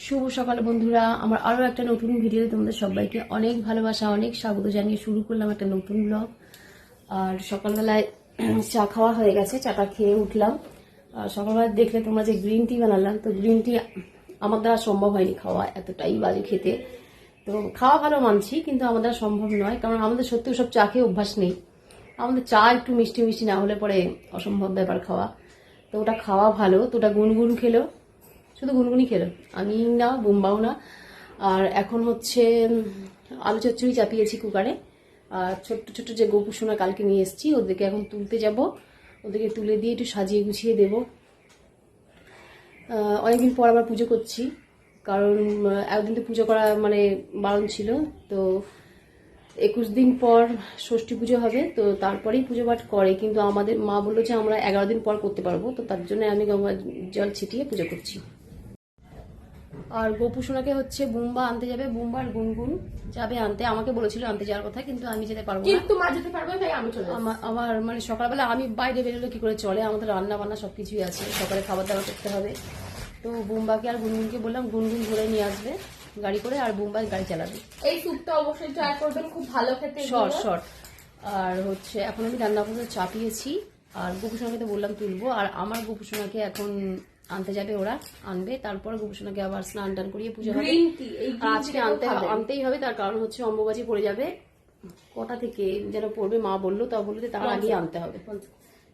শুভ সকাল বন্ধুরা, আমার আরও একটা নতুন ভিডিওতে তোমাদের সবাইকে অনেক ভালোবাসা, অনেক স্বাগত জানিয়ে শুরু করলাম একটা নতুন ব্লগ। আর সকালবেলায় চা খাওয়া হয়ে গেছে, চাটা খেয়ে উঠলাম। আর সকালবেলা দেখলে তোমরা যে গ্রিন টি বানালাম, তো গ্রিন টি আমার দ্বারা সম্ভব হয়নি খাওয়া, এতটাই বাজে খেতে। তো খাওয়া ভালো মানছি, কিন্তু আমার দ্বারা সম্ভব নয়, কারণ আমাদের সত্যি সব চা খেয়ে অভ্যাস নেই। আমাদের চা একটু মিষ্টি মিষ্টি না হলে পরে অসম্ভব ব্যাপার খাওয়া। তো ওটা খাওয়া ভালো, তো ওটা গুনগুন খেলো, শুধু গুনগুনি খেলো, আমি না, বুম্বাও না। আর এখন হচ্ছে আলু চচ্চড়ি চাপিয়েছি কুকারে। আর ছোট্ট ছোট্ট যে গোপুসোনা কালকে নিয়ে এসেছি, ওদেরকে এখন তুলতে যাব, ওদেরকে তুলে দিয়ে একটু সাজিয়ে গুছিয়ে দেবো। অনেকদিন পর আবার পুজো করছি, কারণ একদিন তো পুজো করা মানে বারণ ছিল। তো 21 দিন পর ষষ্ঠী পুজো হবে, তো তারপরেই পুজো পাঠ করে, কিন্তু আমাদের মা বললো যে আমরা 11 দিন পর করতে পারবো, তো তার জন্য আমি গঙ্গা জল ছিটিয়ে পুজো করছি। আর গোপুসোনাকে হচ্ছে বুম্বা আনতে যাবে, বুম্বা আর গুনগুন যাবে আনতে। আমাকে বলেছিল আনতে যাওয়ার কথা, কিন্তু আমি যেতে পারবো না, কিন্তু মা যেতে পারবে, তাই আমি চলে যাব। আমার মানে সকালবেলা আমি বাইরে বেরোলে কি করে চলে, আমাদের রান্না বান্না সবকিছুই আছে, সকালে খাবার দাবার করতে হবে। তো বুম্বাকে আর গুনগুনকে বললাম গুনগুন ধরে নিয়ে আসবে গাড়ি করে, আর বুম্বা গাড়ি চালাবে। এই স্যুপটা অবশ্যই ট্রাই করবেন, খুব ভালো খেতে, শর্ট। আর হচ্ছে এখন আমি রান্না করে চাপিয়েছি, আর গোপুসোনাকে তো বললাম তুলবো। আর আমার গোপুসোনাকে এখন আনতে যাবে, ওরা আনবে, তারপর গোপুসোনাকে আবার স্নান টান করিয়ে পুজো হবে। আজকে আনতেই হবে, তার কারণ হচ্ছে অম্বুবাচী পড়ে যাবে। কটা থেকে যেন পড়বে মা বললো, তা বললো যে তার আগে আনতে হবে।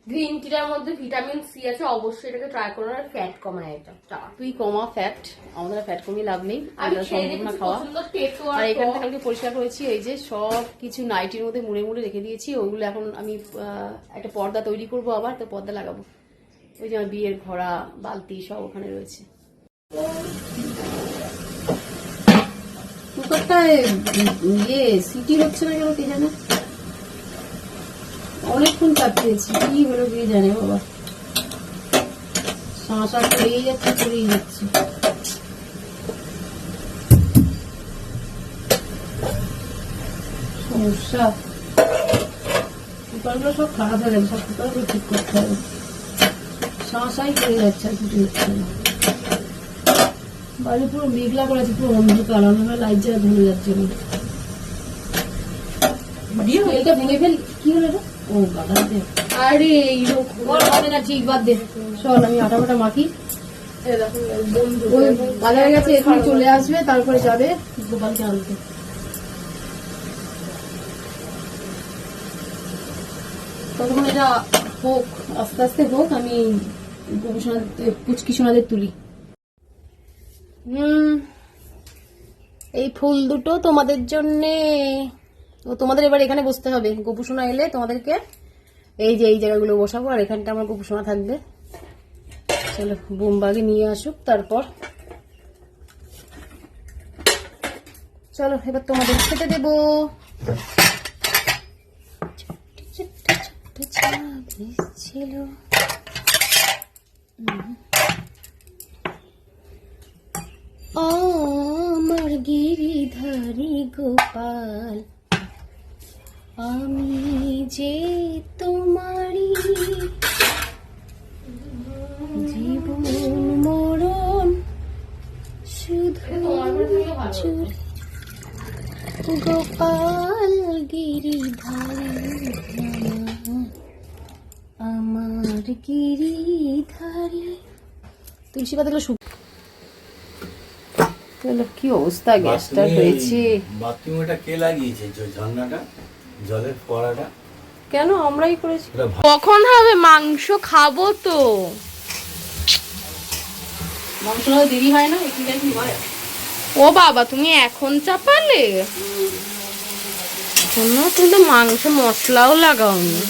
গ্রিন টিটার মধ্যে ভিটামিন সি আছে, অবশ্যই এটাকে ট্রাই করুন। আর ফ্যাট কমায় এটা, তুই কমা ফ্যাট, আমাদের ফ্যাট কমিয়ে লাভ নেই, সম্ভব না খাওয়া। আর এখানটা কালকে পরিষ্কার করেছি, এই যে সব কিছু নাইটির মধ্যে মুড়ে মুড়ে রেখে দিয়েছি, ওগুলো এখন আমি একটা পর্দা তৈরি করব আবার, তো পর্দা লাগাবো। ওই যে আমার বিয়ের ঘোড়া বালতি সব ওখানে রয়েছে। কুকারটা সিটি হচ্ছে না কেন কে জানে, অনেকক্ষণ চাপিয়েছি, কি হলো কে জানে বাবা, শাঁসা করেই যাচ্ছে। সমস্যা, কুকারগুলো সব খারাপ হয়ে গেছে, সব কুকারগুলো ঠিক করতে হবে। শাঁসাই করে যাচ্ছে, আর কিছু হচ্ছে না। বাড়ি পুরো মেঘলা করেছে, পুরো অন্ধকার, আমরা লাইট জ্বালা ধরে যাচ্ছে না। এটা ভেঙে ফেল, কি হলো এটা? ও গাদা দে, আরে এই লোক হবে না, ঠিক বাদ দে। চল আমি আটা বাটা মাখি, বাজারে গেছে, এখন চলে আসবে, তারপরে যাবে গোপালকে আনতে। ততক্ষণ এটা হোক, আস্তে আস্তে হোক, আমি পুচকি সোনাদের তুলি। এই ফুল দুটো তোমাদের জন্যে, ও তোমাদের এবার এখানে বসতে হবে। গোপুসোনা এলে তোমাদেরকে এই যে এই জায়গাগুলো বসাবো, আর এখানটা আমার গোপুসোনা থাকবে। চলো বুম্বাকে নিয়ে আসুক, তারপর চলো এবার তোমাদের খেতে দেবো। ছিল আমার গিরিধারী গোপাল, আমি যে তোমারি। গোপাল গিরিধারী আমার গিরিধারী। তুলসী পাতাগুলো কি অবস্থা গ্যাসটা হয়েছে। বাথরুমটা কে লাগিয়েছে ঝর্ণাটা, জলের ফোয়ারাটা? কেন আমরাই করেছি। কখন হবে মাংস? খাবো তো। মাংস না দেরি হয় না, একটু কি হয়। ও বাবা, তুমি এখন চাপালে? তুমি তো মাংস মশলাও লাগাওনি।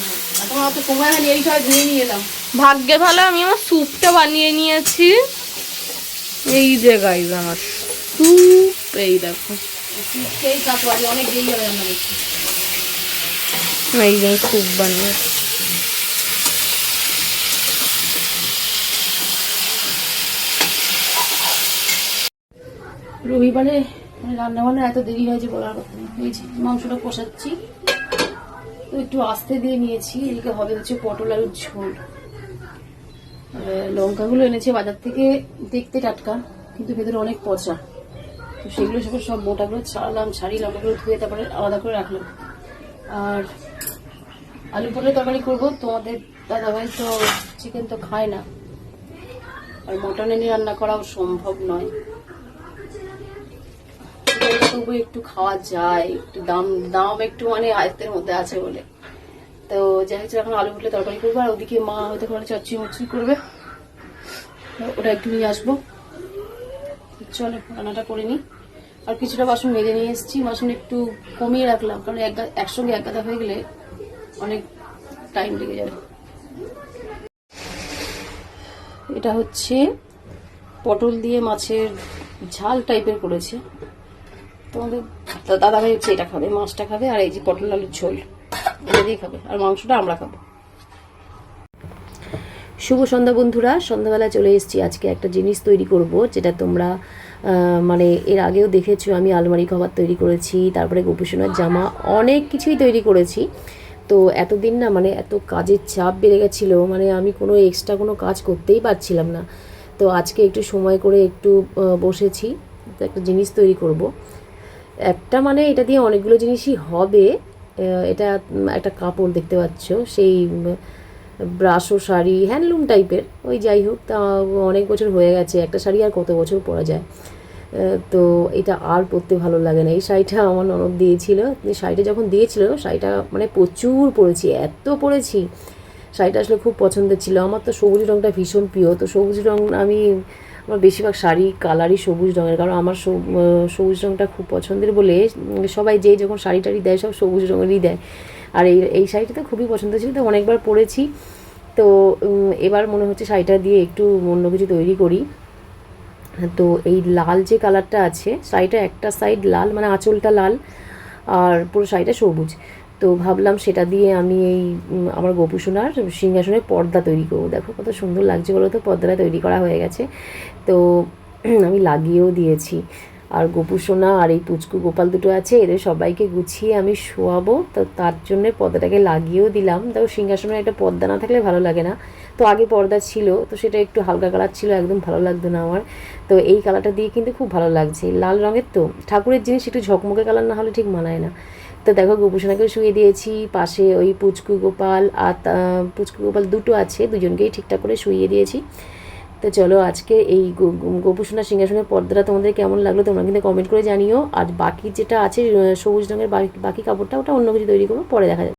এখন অত সময় হয়নি, এই সবাই ধুয়ে নিয়ে এলাম। ভাগ্যে ভালো আমি আমার স্যুপটা বানিয়ে নিয়েছি। এই যে গাইজ আমার স্যুপ, এই দেখো। সেই কাজ বাড়ি অনেক দেরি হবে রান্না করতে। এই যে স্যুপ বানিয়ে রবিবারে রান্না বান্না এত দেরি হয়েছে বলার কথা নেই। এই যে মাংসটা কষাচ্ছি, তো একটু আস্তে দিয়ে নিয়েছি। এদিকে হবে হচ্ছে পটল আলুর ঝোল। লঙ্কাগুলো এনেছে বাজার থেকে, দেখতে টাটকা কিন্তু ভেতরে অনেক পচা। তো সেগুলো সব মোটাগুলো ছাড়িয়ে লঙ্কাগুলো ধুয়ে তারপরে আলাদা করে রাখলাম। আর আলু পটলের তরকারি করবো। তোমাদের দাদাভাই তো চিকেন তো খায় না, আর মটন এনে রান্না করাও সম্ভব নয়। তবু একটু খাওয়া যায়, একটু দাম একটু মানে আয়ত্তের মধ্যে আছে বলে। তো যাই হোক, এখন আলু পটলের তরকারি করবো। আর ওদিকে মা হয়তো কোনো চচ্চড়ি মচ্চড়ি করবে, ওটা একটু নিয়ে আসবো। চলো রান্নাটা করে নিই। আর কিছুটা বাসন মেজে নিয়ে এসেছি, বাসন একটু কমিয়ে রাখলাম, কারণ একসঙ্গে এক গাদা হয়ে গেলে অনেক টাইম লেগে যাবে। এটা হচ্ছে পটল দিয়ে মাছের ঝাল টাইপের করেছে। তোমাদের দাদাভাই হচ্ছে এটা খাবে, মাছটা খাবে, আর এই যে পটল আলুর ঝোল এটা দিয়ে খাবে, আর মাংসটা আমরা খাবো। শুভ সন্ধ্যা বন্ধুরা, সন্ধ্যাবেলা চলে এসেছি। আজকে একটা জিনিস তৈরি করব, যেটা তোমরা মানে এর আগেও দেখেছো। আমি আলমারি কভার তৈরি করেছি, তারপরে গোপুসোনার জামা, অনেক কিছুই তৈরি করেছি। তো এতদিন না মানে এত কাজের চাপ বেড়ে গেছিলো, মানে আমি কোনো এক্সট্রা কোনো কাজ করতেই পারছিলাম না। তো আজকে একটু সময় করে একটু বসেছি, তো একটা জিনিস তৈরি করব। একটা মানে এটা দিয়ে অনেকগুলো জিনিসই হবে। এটা একটা কাপড় দেখতে পাচ্ছ, সেই ব্রাশো শাড়ি, হ্যান্ডলুম টাইপের। ওই যাই হোক, তা অনেক বছর হয়ে গেছে, একটা শাড়ি আর কত বছর পরা যায়। তো এটা আর পরতে ভালো লাগে না। এই শাড়িটা আমার ননদ দিয়েছিল। শাড়িটা যখন দিয়েছিল, শাড়িটা মানে প্রচুর পরেছি, এত পরেছি। শাড়িটা আসলে খুব পছন্দের ছিল। আমার তো সবুজ রঙটা ভীষণ প্রিয়। তো সবুজ রঙ আমার বেশিরভাগ শাড়ি কালারই সবুজ রঙের, কারণ আমার সবুজ রঙটা খুব পছন্দের বলে সবাই যেই যখন শাড়ি টাড়ি দেয় সব সবুজ রঙেরই দেয়। আর এই শাড়িটা তো খুবই পছন্দ ছিল, তো অনেকবার পরেছি। তো এবার মনে হচ্ছে শাড়িটা দিয়ে একটু অন্য কিছু তৈরি করি। তো এই লাল যে কালারটা আছে, শাড়িটা একটা সাইড লাল, মানে আঁচলটা লাল, আর পুরো শাড়িটা সবুজ। তো ভাবলাম সেটা দিয়ে আমি এই আমার গোপুসোনার সিংহাসনের পর্দা তৈরি করবো। দেখো কত সুন্দর লাগছে বলো তো, পর্দাটা তৈরি করা হয়ে গেছে। তো আমি লাগিয়েও দিয়েছি। আর গোপুসোনা আর এই পুচকু গোপাল দুটো আছে, এদের সবাইকে গুছিয়ে আমি শোয়াবো, তো তার জন্য পর্দাটাকে লাগিয়েও দিলাম। দেখো সিংহাসনে একটা পর্দা না থাকলে ভালো লাগে না। তো আগে পর্দা ছিল, তো সেটা একটু হালকা কালার ছিল, একদম ভালো লাগতো না আমার। তো এই কালারটা দিয়ে কিন্তু খুব ভালো লাগছে, লাল রঙের। তো ঠাকুরের জিনিস একটু ঝকমকে কালার না হলে ঠিক মানায় না। তো দেখো গোপুসোনাকে শুয়ে দিয়েছি, পাশে ওই পুচকু গোপাল আর পুচকু গোপাল দুটো আছে, দুজনকেই ঠিকঠাক করে শুইয়ে দিয়েছি। তো চলো আজকে এই গোপুসোনা সিংহাসনের পর্দাটা তোমাদের কেমন লাগলো তোমরা কিন্তু কমেন্ট করে জানিও। আর বাকি যেটা আছে সবুজ রঙের বাকি কাপড়টা, ওটা অন্য কিছু তৈরি করবো, পরে দেখা যাবে।